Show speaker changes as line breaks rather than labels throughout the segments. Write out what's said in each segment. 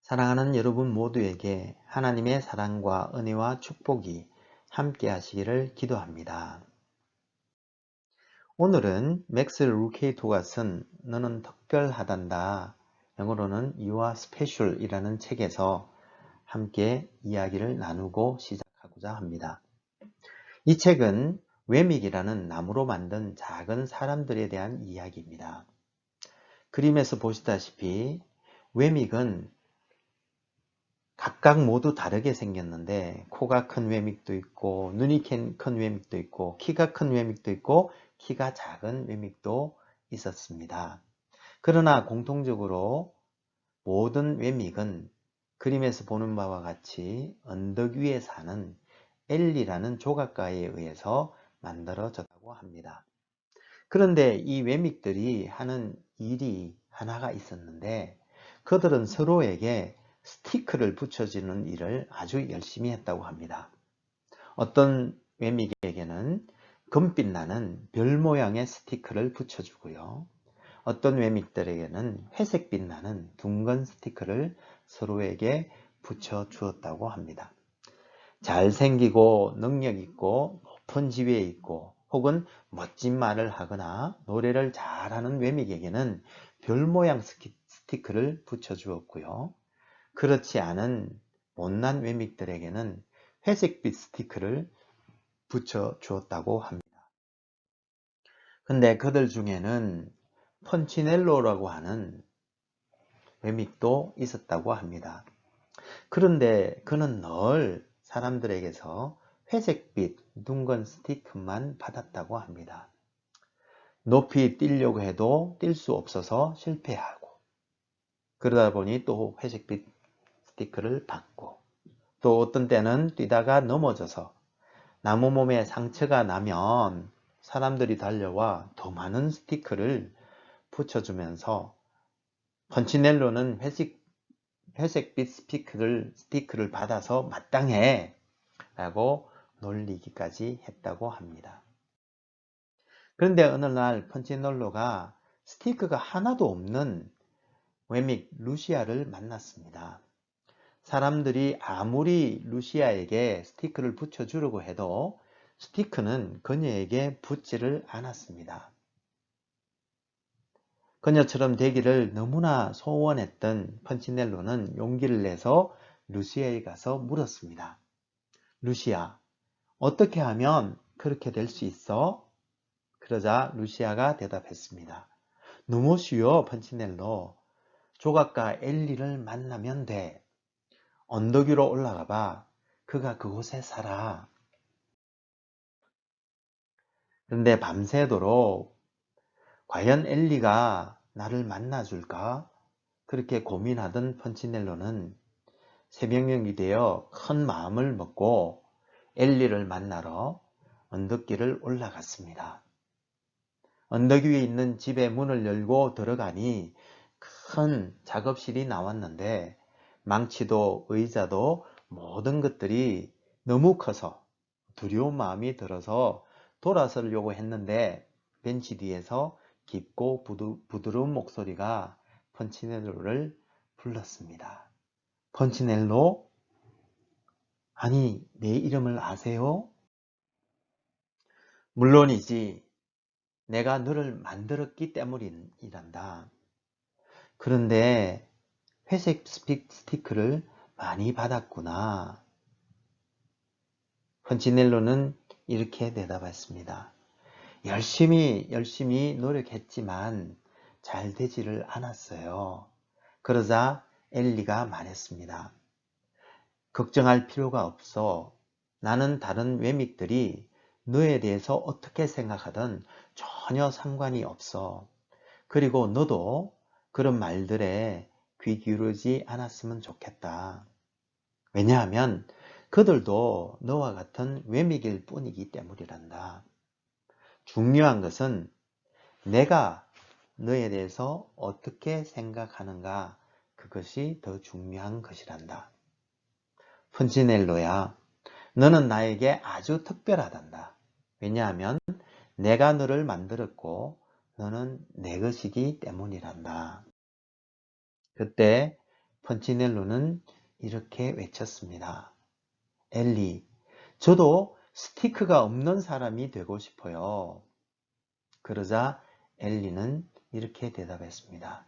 사랑하는 여러분 모두에게 하나님의 사랑과 은혜와 축복이 함께 하시기를 기도합니다. 오늘은 맥스 루케이토가 쓴 너는 특별하단다, 영어로는 You are special 이라는 책에서 함께 이야기를 나누고 시작하고자 합니다. 이 책은 웨믹이라는 나무로 만든 작은 사람들에 대한 이야기입니다. 그림에서 보시다시피 웨믹은 각각 모두 다르게 생겼는데 코가 큰 웨믹도 있고 눈이 큰 웨믹도 있고 키가 큰 웨믹도 있고 키가 작은 웨믹도 있었습니다. 그러나 공통적으로 모든 웨믹은 그림에서 보는 바와 같이 언덕 위에 사는 엘리라는 조각가에 의해서 만들어졌다고 합니다. 그런데 이 웨믹들이 하는 일이 하나가 있었는데 그들은 서로에게 스티커를 붙여주는 일을 아주 열심히 했다고 합니다. 어떤 웨믹에게는 금빛 나는 별 모양의 스티커를 붙여주고요. 어떤 웨믹들에게는 회색빛 나는 둥근 스티커를 서로에게 붙여주었다고 합니다. 잘생기고 능력있고 높은 지위에 있고 혹은 멋진 말을 하거나 노래를 잘하는 웨믹에게는 별 모양 스티커를 붙여주었고요. 그렇지 않은 못난 웨믹들에게는 회색빛 스티커를 붙여주었다고 합니다. 근데 그들 중에는 펀치넬로라고 하는 웨믹도 있었다고 합니다. 그런데 그는 늘 사람들에게서 회색빛 둥근 스티커만 받았다고 합니다. 높이 뛰려고 해도 뛸 수 없어서 실패하고 그러다 보니 또 회색빛 스티커를 받고 또 어떤 때는 뛰다가 넘어져서 나무 몸에 상처가 나면 사람들이 달려와 더 많은 스티커를 붙여주면서 펀치넬로는 회색빛 스티커를 받아서 마땅해 라고 놀리기까지 했다고 합니다. 그런데 어느 날 펀치넬로가 스티커가 하나도 없는 웨믹 루시아를 만났습니다. 사람들이 아무리 루시아에게 스티커를 붙여주려고 해도 스티커는 그녀에게 붙지를 않았습니다. 그녀처럼 되기를 너무나 소원했던 펀치넬로는 용기를 내서 루시아에 가서 물었습니다. 루시아, 어떻게 하면 그렇게 될 수 있어? 그러자 루시아가 대답했습니다. 너무 쉬워, 펀치넬로. 조각가 엘리를 만나면 돼. 언덕 위로 올라가 봐. 그가 그곳에 살아. 그런데 밤새도록 과연 엘리가 나를 만나줄까? 그렇게 고민하던 펀치넬로는 새벽녘이 되어 큰 마음을 먹고 엘리를 만나러 언덕길을 올라갔습니다. 언덕 위에 있는 집의 문을 열고 들어가니 큰 작업실이 나왔는데 망치도 의자도 모든 것들이 너무 커서 두려운 마음이 들어서 돌아서려고 했는데 벤치 뒤에서 깊고 부드러운 목소리가 펀치넬로를 불렀습니다. 펀치넬로? 아니, 내 이름을 아세요? 물론이지. 내가 너를 만들었기 때문이란다. 그런데 회색 스티커를 많이 받았구나. 펀치넬로는 이렇게 대답했습니다. 열심히 노력했지만 잘 되지를 않았어요. 그러자 엘리가 말했습니다. 걱정할 필요가 없어. 나는 다른 웨믹들이 너에 대해서 어떻게 생각하든 전혀 상관이 없어. 그리고 너도 그런 말들에 귀 기울이지 않았으면 좋겠다. 왜냐하면 그들도 너와 같은 웨믹일 뿐이기 때문이란다. 중요한 것은 내가 너에 대해서 어떻게 생각하는가, 그것이 더 중요한 것이란다. 펀치넬로야, 너는 나에게 아주 특별하단다. 왜냐하면 내가 너를 만들었고 너는 내 것이기 때문이란다. 그때 펀치넬로는 이렇게 외쳤습니다. 엘리, 저도 스티크가 없는 사람이 되고 싶어요. 그러자 엘리는 이렇게 대답했습니다.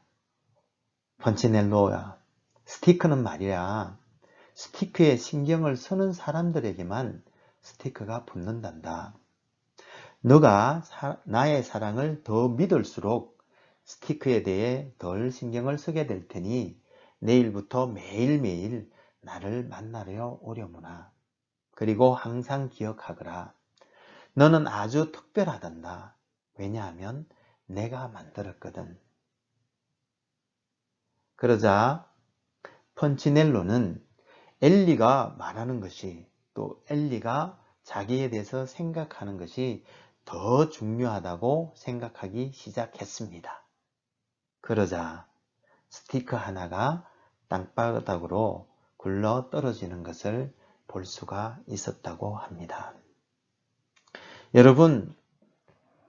펀치넬로야, 스티크는 말이야. 스티크에 신경을 쓰는 사람들에게만 스티크가 붙는단다. 너가 나의 사랑을 더 믿을수록 스티크에 대해 덜 신경을 쓰게 될 테니 내일부터 매일매일 나를 만나려 오려무나. 그리고 항상 기억하거라. 너는 아주 특별하단다. 왜냐하면 내가 만들었거든. 그러자 펀치넬로는 엘리가 말하는 것이, 또 엘리가 자기에 대해서 생각하는 것이 더 중요하다고 생각하기 시작했습니다. 그러자 스티커 하나가 땅바닥으로 굴러 떨어지는 것을 볼 수가 있었다고 합니다. 여러분,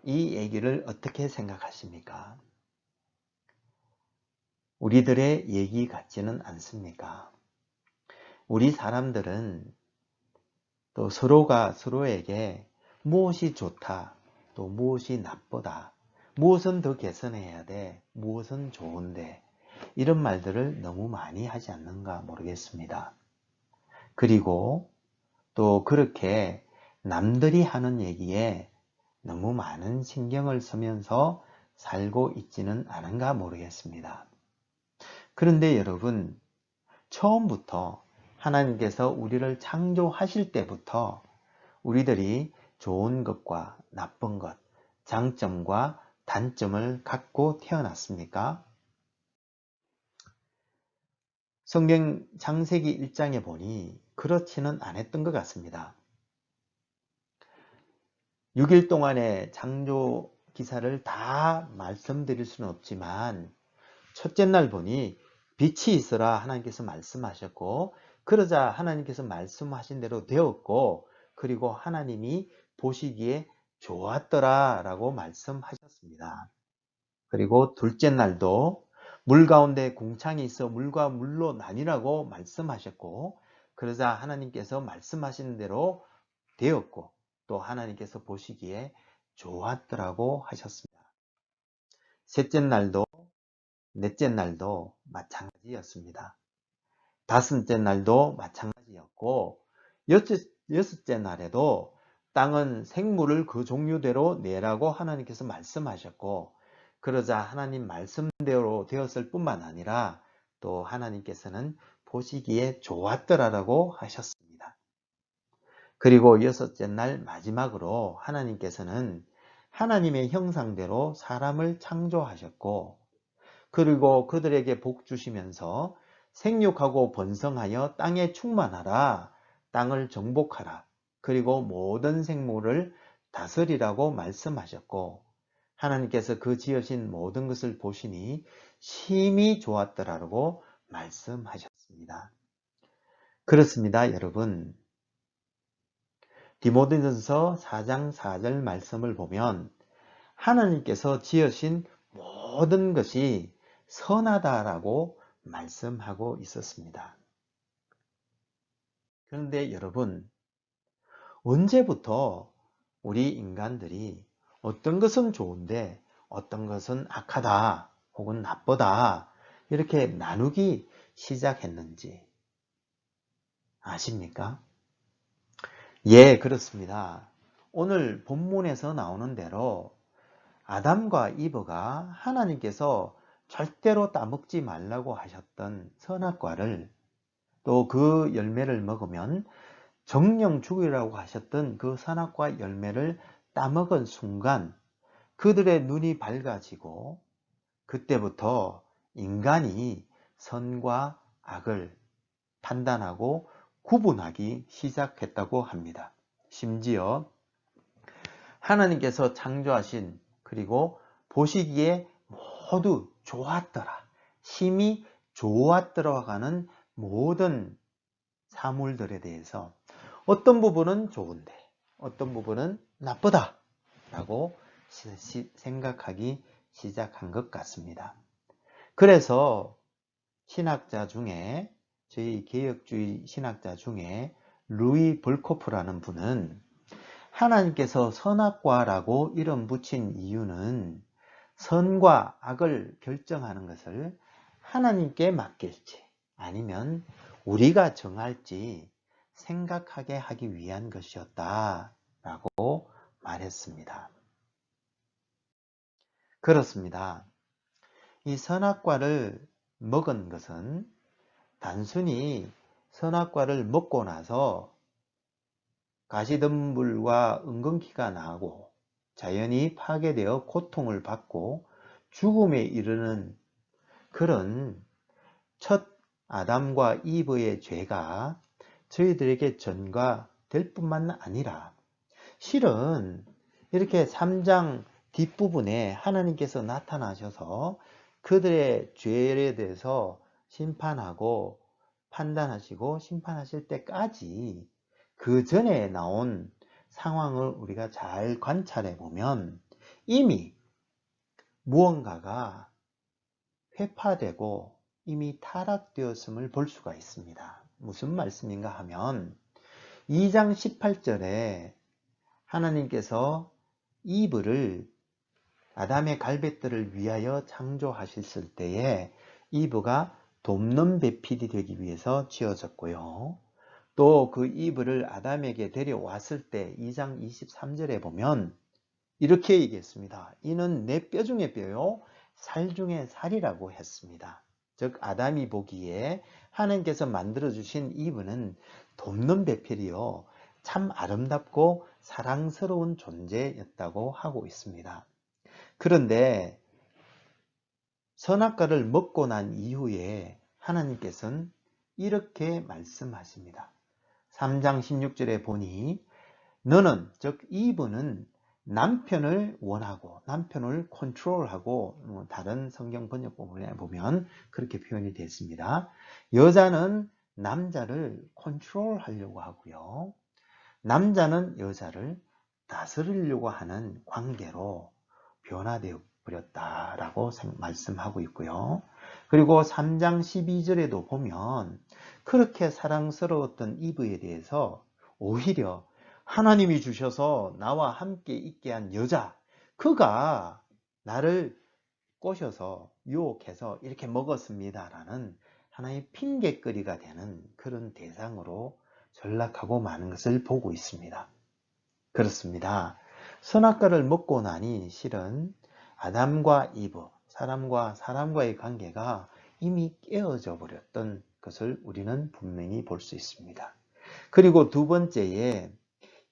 이 얘기를 어떻게 생각하십니까? 우리들의 얘기 같지는 않습니까? 우리 사람들은 또 서로가 서로에게 무엇이 좋다, 또 무엇이 나쁘다, 무엇은 더 개선해야 돼, 무엇은 좋은데, 이런 말들을 너무 많이 하지 않는가 모르겠습니다. 그리고 또 그렇게 남들이 하는 얘기에 너무 많은 신경을 쓰면서 살고 있지는 않은가 모르겠습니다. 그런데 여러분, 처음부터 하나님께서 우리를 창조하실 때부터 우리들이 좋은 것과 나쁜 것, 장점과 단점을 갖고 태어났습니까? 성경 창세기 1장에 보니 그렇지는 않았던 것 같습니다. 6일 동안의 창조 기사를 다 말씀드릴 수는 없지만 첫째 날 보니 빛이 있어라 하나님께서 말씀하셨고, 그러자 하나님께서 말씀하신 대로 되었고, 그리고 하나님이 보시기에 좋았더라 라고 말씀하셨습니다. 그리고 둘째 날도 물 가운데 궁창이 있어 물과 물로 나뉘라고 말씀하셨고, 그러자 하나님께서 말씀하신 대로 되었고, 또 하나님께서 보시기에 좋았더라고 하셨습니다. 셋째 날도 넷째 날도 마찬가지였습니다. 다섯째 날도 마찬가지였고, 여섯째 날에도 땅은 생물을 그 종류대로 내라고 하나님께서 말씀하셨고, 그러자 하나님 말씀대로 되었을 뿐만 아니라 또 하나님께서는 보시기에 좋았더라라고 하셨습니다. 그리고 여섯째 날 마지막으로 하나님께서는 하나님의 형상대로 사람을 창조하셨고, 그리고 그들에게 복 주시면서 생육하고 번성하여 땅에 충만하라, 땅을 정복하라, 그리고 모든 생물을 다스리라고 말씀하셨고, 하나님께서 그 지으신 모든 것을 보시니 심히 좋았더라고 말씀하셨습니다. 그렇습니다, 여러분. 디모데전서 4장 4절 말씀을 보면 하나님께서 지으신 모든 것이 선하다라고 말씀하고 있었습니다. 그런데 여러분, 언제부터 우리 인간들이 어떤 것은 좋은데 어떤 것은 악하다 혹은 나쁘다 이렇게 나누기 시작했는지 아십니까? 예, 그렇습니다. 오늘 본문에서 나오는 대로 아담과 이브가 하나님께서 절대로 따먹지 말라고 하셨던 선악과를, 또 그 열매를 먹으면 정령 죽으리라고 하셨던 그 선악과 열매를 따먹은 순간 그들의 눈이 밝아지고, 그때부터 인간이 선과 악을 판단하고 구분하기 시작했다고 합니다. 심지어 하나님께서 창조하신, 그리고 보시기에 모두 좋았더라, 심히 좋았더라 하는 모든 사물들에 대해서 어떤 부분은 좋은데 어떤 부분은 나쁘다 라고 생각하기 시작한 것 같습니다. 그래서 신학자 중에, 저희 개혁주의 신학자 중에 루이 벌코프라는 분은 하나님께서 선악과라고 이름 붙인 이유는 선과 악을 결정하는 것을 하나님께 맡길지 아니면 우리가 정할지 생각하게 하기 위한 것이었다 라고 말했습니다. 그렇습니다. 이 선악과를 먹은 것은 단순히 선악과를 먹고 나서 가시덤불과 은근키가 나고 자연이 파괴되어 고통을 받고 죽음에 이르는 그런 첫 아담과 이브의 죄가 저희들에게 전가될 뿐만 아니라 실은 이렇게 3장 뒷부분에 하나님께서 나타나셔서 그들의 죄에 대해서 심판하고 판단하시고 심판하실 때까지 그 전에 나온 상황을 우리가 잘 관찰해 보면 이미 무언가가 회파되고 이미 타락되었음을 볼 수가 있습니다. 무슨 말씀인가 하면 2장 18절에 하나님께서 이브를 아담의 갈배뼈를 위하여 창조하셨을 때에 이브가 돕는 배필이 되기 위해서 지어졌고요. 또 그 이브를 아담에게 데려왔을 때 2장 23절에 보면 이렇게 얘기했습니다. 이는 내 뼈 중에 뼈요 살 중에 살이라고 했습니다. 즉 아담이 보기에 하나님께서 만들어주신 이브는 돕는 배필이요 참 아름답고 사랑스러운 존재였다고 하고 있습니다. 그런데 선악과를 먹고 난 이후에 하나님께서는 이렇게 말씀하십니다. 3장 16절에 보니 너는 즉 이브는 남편을 원하고 남편을 컨트롤하고 다른 성경 번역본에 보면 그렇게 표현이 됐습니다. 여자는 남자를 컨트롤하려고 하고요. 남자는 여자를 다스리려고 하는 관계로 변화되어 버렸다라고 말씀하고 있고요. 그리고 3장 12절에도 보면 그렇게 사랑스러웠던 이브에 대해서 오히려 하나님이 주셔서 나와 함께 있게 한 여자, 그가 나를 꼬셔서 유혹해서 이렇게 먹었습니다라는 하나의 핑계거리가 되는 그런 대상으로 전락하고 마는 것을 보고 있습니다. 그렇습니다. 선악과를 먹고 나니 실은 아담과 이브, 사람과 사람과의 관계가 이미 깨어져 버렸던 것을 우리는 분명히 볼 수 있습니다. 그리고 두 번째에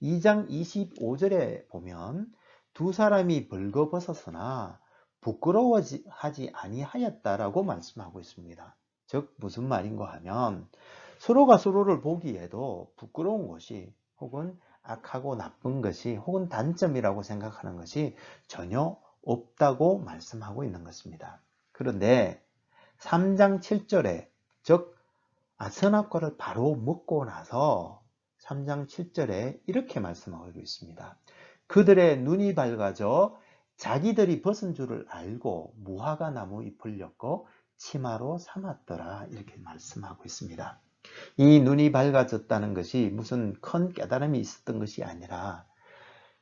2장 25절에 보면 두 사람이 벌거벗었으나 부끄러워하지 아니하였다라고 말씀하고 있습니다. 즉 무슨 말인가 하면 서로가 서로를 보기에도 부끄러운 것이 혹은 악하고 나쁜 것이 혹은 단점이라고 생각하는 것이 전혀 없다고 말씀하고 있는 것입니다. 그런데 3장 7절에 즉 선악과를 바로 먹고 나서 3장 7절에 이렇게 말씀하고 있습니다. 그들의 눈이 밝아져 자기들이 벗은 줄을 알고 무화과 나무 잎을 엮어 치마로 삼았더라 이렇게 말씀하고 있습니다. 이 눈이 밝아졌다는 것이 무슨 큰 깨달음이 있었던 것이 아니라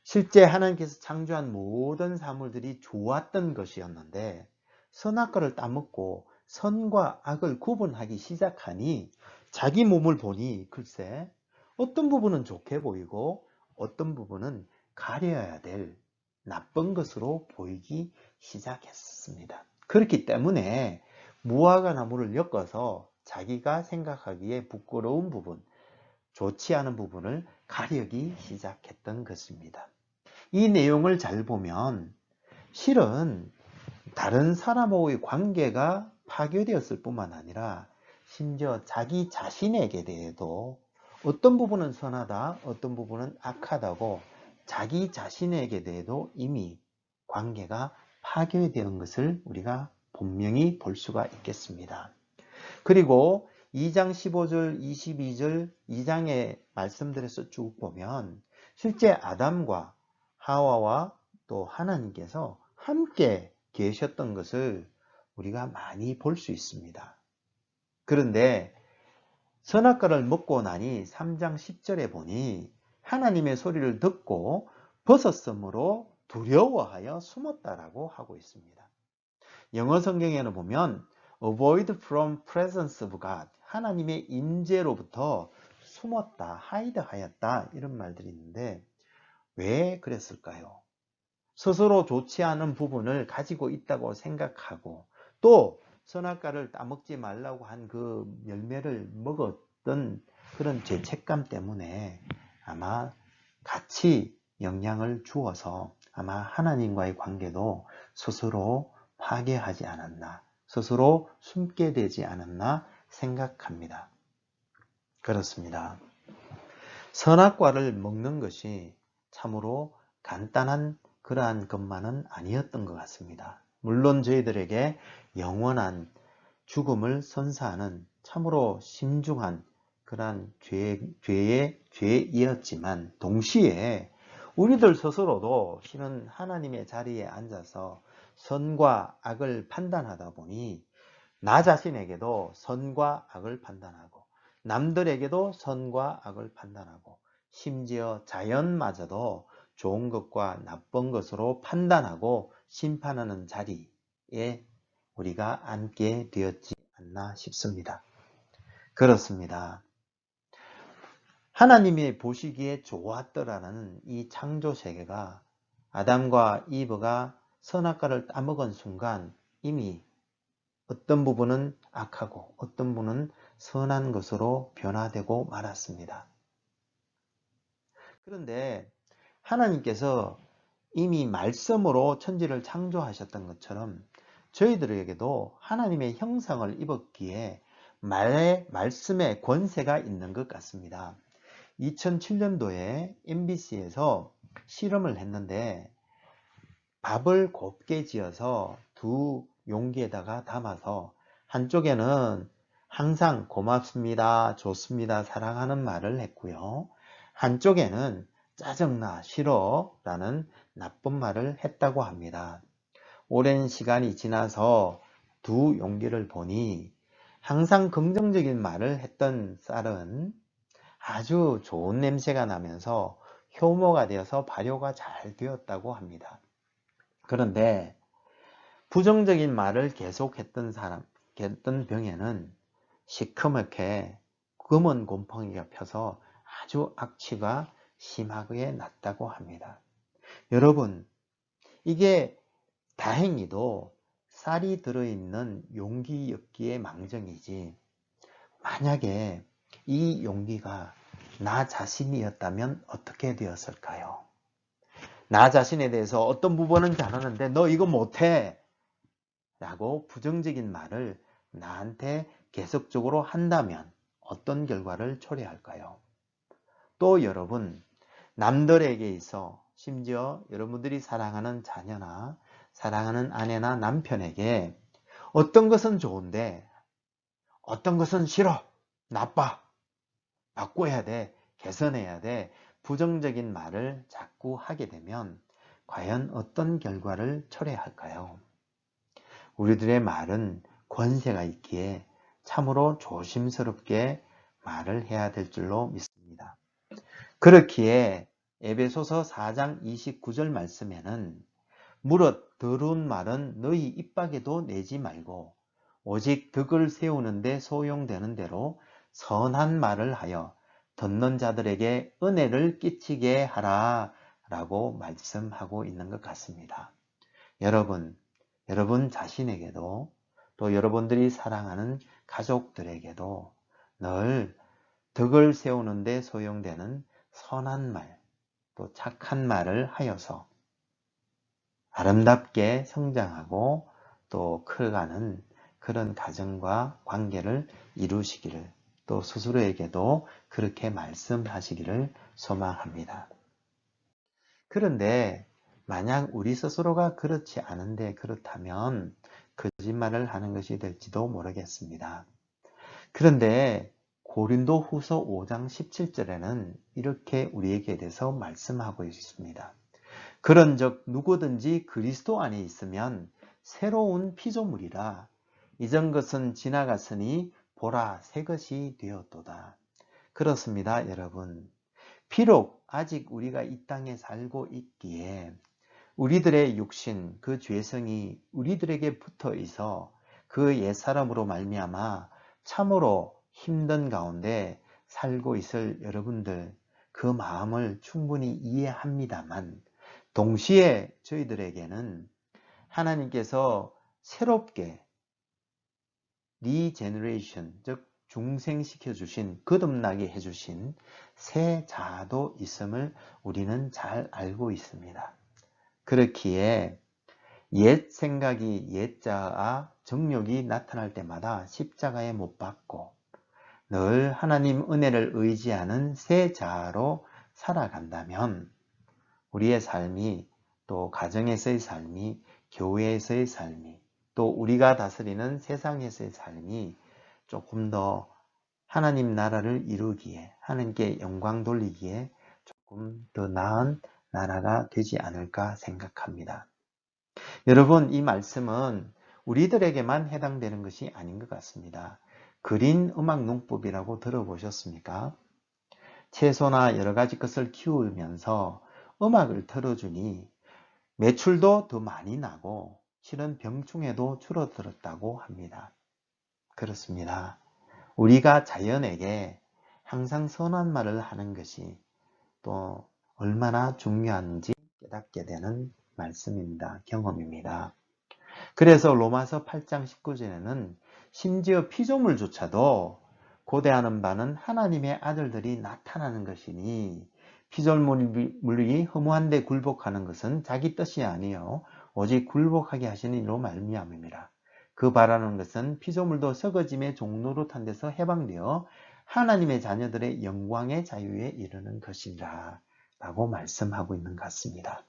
실제 하나님께서 창조한 모든 사물들이 좋았던 것이었는데 선악과를 따먹고 선과 악을 구분하기 시작하니 자기 몸을 보니 글쎄 어떤 부분은 좋게 보이고 어떤 부분은 가려야 될 나쁜 것으로 보이기 시작했습니다. 그렇기 때문에 무화과 나무를 엮어서 자기가 생각하기에 부끄러운 부분, 좋지 않은 부분을 가려기 시작했던 것입니다. 이 내용을 잘 보면 실은 다른 사람하고의 관계가 파괴되었을 뿐만 아니라 심지어 자기 자신에게 대해도 어떤 부분은 선하다, 어떤 부분은 악하다고 자기 자신에게 대해도 이미 관계가 파괴되는 것을 우리가 분명히 볼 수가 있겠습니다. 그리고 2장 15절, 22절, 2장의 말씀들에서 쭉 보면 실제 아담과 하와와 또 하나님께서 함께 계셨던 것을 우리가 많이 볼 수 있습니다. 그런데 선악과를 먹고 나니 3장 10절에 보니 하나님의 소리를 듣고 벗었으므로 두려워하여 숨었다라고 하고 있습니다. 영어 성경에는 보면 avoid from presence of God, 하나님의 임재로부터 숨었다, hide 하였다, 이런 말들이 있는데 왜 그랬을까요? 스스로 좋지 않은 부분을 가지고 있다고 생각하고 또 선악과를 따먹지 말라고 한 그 열매를 먹었던 그런 죄책감 때문에 아마 같이 영향을 주어서 아마 하나님과의 관계도 스스로 파괴하지 않았나, 스스로 숨게 되지 않았나 생각합니다. 그렇습니다. 선악과를 먹는 것이 참으로 간단한 그러한 것만은 아니었던 것 같습니다. 물론 저희들에게 영원한 죽음을 선사하는 참으로 심중한 그러한 죄이었지만 동시에 우리들 스스로도 실은 하나님의 자리에 앉아서 선과 악을 판단하다 보니 나 자신에게도 선과 악을 판단하고 남들에게도 선과 악을 판단하고 심지어 자연마저도 좋은 것과 나쁜 것으로 판단하고 심판하는 자리에 우리가 앉게 되었지 않나 싶습니다. 그렇습니다. 하나님이 보시기에 좋았더라는 이 창조 세계가 아담과 이브가 선악과를 따먹은 순간 이미 어떤 부분은 악하고 어떤 부분은 선한 것으로 변화되고 말았습니다. 그런데 하나님께서 이미 말씀으로 천지를 창조하셨던 것처럼 저희들에게도 하나님의 형상을 입었기에 말씀의 권세가 있는 것 같습니다. 2007년도에 MBC에서 실험을 했는데 밥을 곱게 지어서 두 용기에다가 담아서 한쪽에는 항상 고맙습니다, 좋습니다, 사랑하는 말을 했고요. 한쪽에는 짜증나, 싫어 라는 나쁜 말을 했다고 합니다. 오랜 시간이 지나서 두 용기를 보니 항상 긍정적인 말을 했던 쌀은 아주 좋은 냄새가 나면서 효모가 되어서 발효가 잘 되었다고 합니다. 그런데 부정적인 말을 계속했던 병에는 시커멓게 검은 곰팡이가 펴서 아주 악취가 심하게 났다고 합니다. 여러분, 이게 다행히도 쌀이 들어있는 용기였기에 망정이지 만약에 이 용기가 나 자신이었다면 어떻게 되었을까요? 나 자신에 대해서 어떤 부분은 잘하는데 너 이거 못해 라고 부정적인 말을 나한테 계속적으로 한다면 어떤 결과를 초래할까요? 또 여러분, 남들에게 있어 심지어 여러분들이 사랑하는 자녀나 사랑하는 아내나 남편에게 어떤 것은 좋은데 어떤 것은 싫어, 나빠, 바꿔야 돼, 개선해야 돼, 부정적인 말을 자꾸 하게 되면 과연 어떤 결과를 초래할까요? 우리들의 말은 권세가 있기에 참으로 조심스럽게 말을 해야 될 줄로 믿습니다. 그렇기에 에베소서 4장 29절 말씀에는 무릇 더러운 말은 너희 입밖에도 내지 말고 오직 덕을 세우는 데 소용되는 대로 선한 말을 하여 듣는 자들에게 은혜를 끼치게 하라 라고 말씀하고 있는 것 같습니다. 여러분 자신에게도 또 여러분들이 사랑하는 가족들에게도 늘 덕을 세우는 데 소용되는 선한 말, 또 착한 말을 하여서 아름답게 성장하고 또 커가는 그런 가정과 관계를 이루시기를 또 스스로에게도 그렇게 말씀하시기를 소망합니다. 그런데 만약 우리 스스로가 그렇지 않은데 그렇다면 거짓말을 하는 것이 될지도 모르겠습니다. 그런데 고린도 후서 5장 17절에는 이렇게 우리에게 대해서 말씀하고 있습니다. 그런즉 누구든지 그리스도 안에 있으면 새로운 피조물이라 이전 것은 지나갔으니 보라 새 것이 되었도다. 그렇습니다, 여러분. 비록 아직 우리가 이 땅에 살고 있기에 우리들의 육신, 그 죄성이 우리들에게 붙어 있어 그 옛사람으로 말미암아 참으로 힘든 가운데 살고 있을 여러분들, 그 마음을 충분히 이해합니다만, 동시에 저희들에게는 하나님께서 새롭게 리제너레이션, 즉 중생시켜 주신, 거듭나게 해주신 새 자아도 있음을 우리는 잘 알고 있습니다. 그렇기에 옛 생각이, 옛 자아, 정욕이 나타날 때마다 십자가에 못 박고 늘 하나님 은혜를 의지하는 새 자아로 살아간다면 우리의 삶이, 또 가정에서의 삶이, 교회에서의 삶이, 또 우리가 다스리는 세상에서의 삶이 조금 더 하나님 나라를 이루기에, 하나님께 영광 돌리기에 조금 더 나은 나라가 되지 않을까 생각합니다. 여러분, 이 말씀은 우리들에게만 해당되는 것이 아닌 것 같습니다. 그린 음악 농법이라고 들어보셨습니까? 채소나 여러 가지 것을 키우면서 음악을 틀어주니 매출도 더 많이 나고 실은 병충해도 줄어들었다고 합니다. 그렇습니다. 우리가 자연에게 항상 선한 말을 하는 것이 또 얼마나 중요한지 깨닫게 되는 말씀입니다. 경험입니다. 그래서 로마서 8장 19절에는 심지어 피조물조차도 고대하는 바는 하나님의 아들들이 나타나는 것이니 피조물이 허무한데 굴복하는 것은 자기 뜻이 아니요 오직 굴복하게 하시는 이로 말미암음이라. 그 바라는 것은 피조물도 썩어짐의 종노릇한 데서 해방되어 하나님의 자녀들의 영광의 자유에 이르는 것이라 라고 말씀하고 있는 것 같습니다.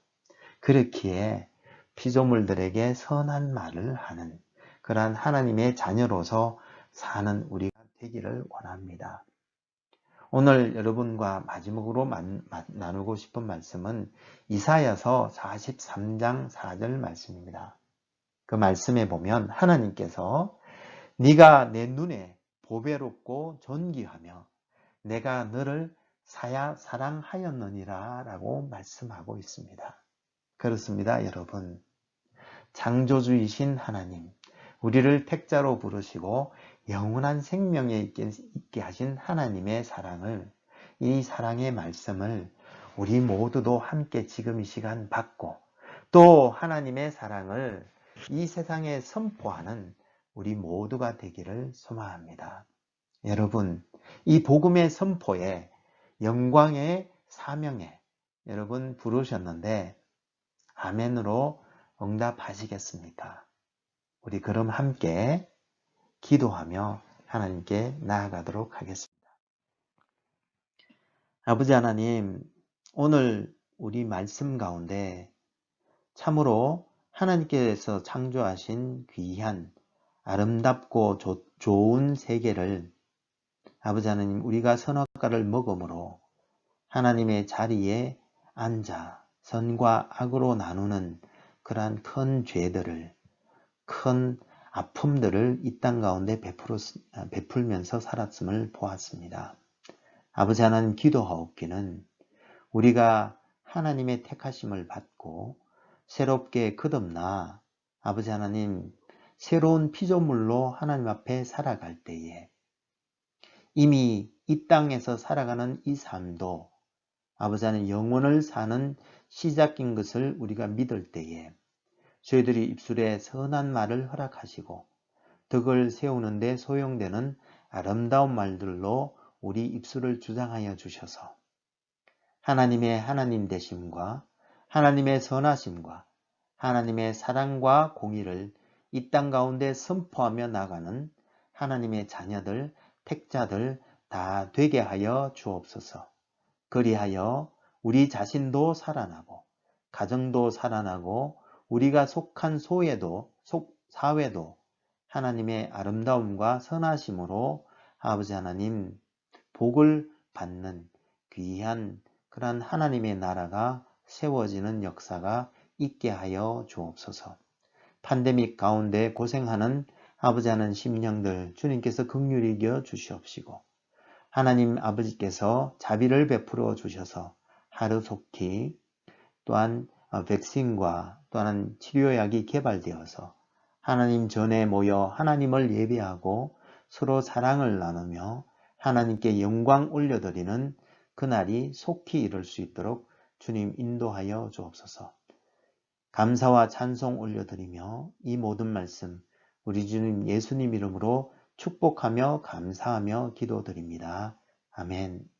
그렇기에 피조물들에게 선한 말을 하는 그러한 하나님의 자녀로서 사는 우리가 되기를 원합니다. 오늘 여러분과 마지막으로 나누고 싶은 말씀은 이사야서 43장 4절 말씀입니다. 그 말씀에 보면 하나님께서 네가 내 눈에 보배롭고 존귀하며 내가 너를 사랑하였느니라 라고 말씀하고 있습니다. 그렇습니다, 여러분. 창조주이신 하나님, 우리를 택자로 부르시고 영원한 생명에 있게 하신 하나님의 사랑을, 이 사랑의 말씀을 우리 모두도 함께 지금 이 시간 받고 또 하나님의 사랑을 이 세상에 선포하는 우리 모두가 되기를 소망합니다. 여러분, 이 복음의 선포에, 영광의 사명에 여러분 부르셨는데 아멘으로 응답하시겠습니까? 우리 그럼 함께 기도하며 하나님께 나아가도록 하겠습니다. 아버지 하나님, 오늘 우리 말씀 가운데 참으로 하나님께서 창조하신 귀한 아름답고 좋은 세계를 아버지 하나님, 우리가 선악과를 먹음으로 하나님의 자리에 앉아 선과 악으로 나누는 그러한 큰 죄들을, 큰 아픔들을 이 땅 가운데 베풀면서 살았음을 보았습니다. 아버지 하나님, 기도하옵기는 우리가 하나님의 택하심을 받고 새롭게 거듭나 아버지 하나님 새로운 피조물로 하나님 앞에 살아갈 때에 이미 이 땅에서 살아가는 이 삶도 아버지 하나님 영원을 사는 시작인 것을 우리가 믿을 때에 저희들이 입술에 선한 말을 허락하시고 덕을 세우는 데 소용되는 아름다운 말들로 우리 입술을 주장하여 주셔서 하나님의 하나님 되심과 하나님의 선하심과 하나님의 사랑과 공의를 이 땅 가운데 선포하며 나가는 하나님의 자녀들, 택자들 다 되게 하여 주옵소서. 그리하여 우리 자신도 살아나고 가정도 살아나고 우리가 속한 사회도 하나님의 아름다움과 선하심으로 아버지 하나님 복을 받는 귀한 그러한 하나님의 나라가 세워지는 역사가 있게 하여 주옵소서. 팬데믹 가운데 고생하는 아버지 하는 심령들 주님께서 긍휼히 여겨 주시옵시고 하나님 아버지께서 자비를 베풀어 주셔서 하루속히 또한 백신과 또한 치료약이 개발되어서 하나님 전에 모여 하나님을 예배하고 서로 사랑을 나누며 하나님께 영광 올려드리는 그날이 속히 이룰 수 있도록 주님 인도하여 주옵소서. 감사와 찬송 올려드리며 이 모든 말씀 우리 주님 예수님 이름으로 축복하며 감사하며 기도드립니다. 아멘.